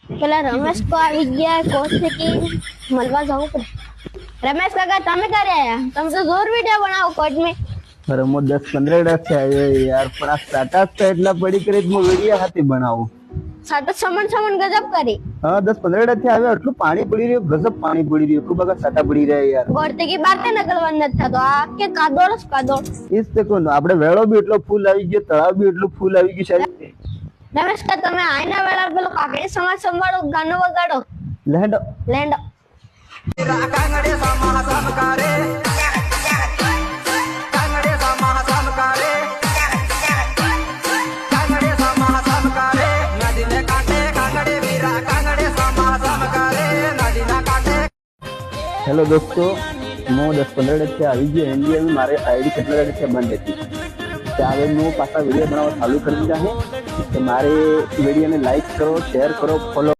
પેલા રમેશ કો આવી ગયા કોચથી મળવા જવું પડે. રમેશ કાકા તમે ક્યારે આયા? તમે તો જોર વિડિયો બનાવો કોચ में. અરે મો 10-15 ડક છે યાર, પણ આ સ્ટાર્ટઅપ તો એટલા પડી કરી હું વિડિયો હાથી બનાવું. સાટો સમન ગજબ કરી. હા 10-15 ડક થી આવે, એટલું પાણી પડી રહ્યું, ગજબ પાણી પડી રહ્યું, ખૂબ બગા સાટા પડી રહ્યા યાર. ગોળતે કી બાતે નકલવન નથી થતો, આ કે કાદોળ કાદોળ. ઈસ દેખો આપણે વેળો બી એટલો ફૂલ આવી ગયો, તળાવ બી એટલું ફૂલ આવી ગયું છે. રમેશ કા તમે આઈના વેળા પેલો કાકડી સમાજ સંભાળો ગાનો વગાડો. લેન્ડો લેન્ડો કાંગડે સમા સમકારે, કાંગડે સમા સમકારે, કાંગડે સમા સમકારે, નદીને કાંઠે કાંગડે વીરા, કાંગડે સમા સમકારે, નદીના કાંઠે. હેલો દોસ્તો, હું 10-15 ડક થી આવી ગયો ઇન્ડિયામાં. મારે આઈડી કેટલા ડક થી બંધ હતી, ત્યારે હું પાછા વિડીયો બનાવવા ચાલુ કરી દીધા છે. તો મારે વિડીયોને લાઈક કરો, શેર કરો, ફોલો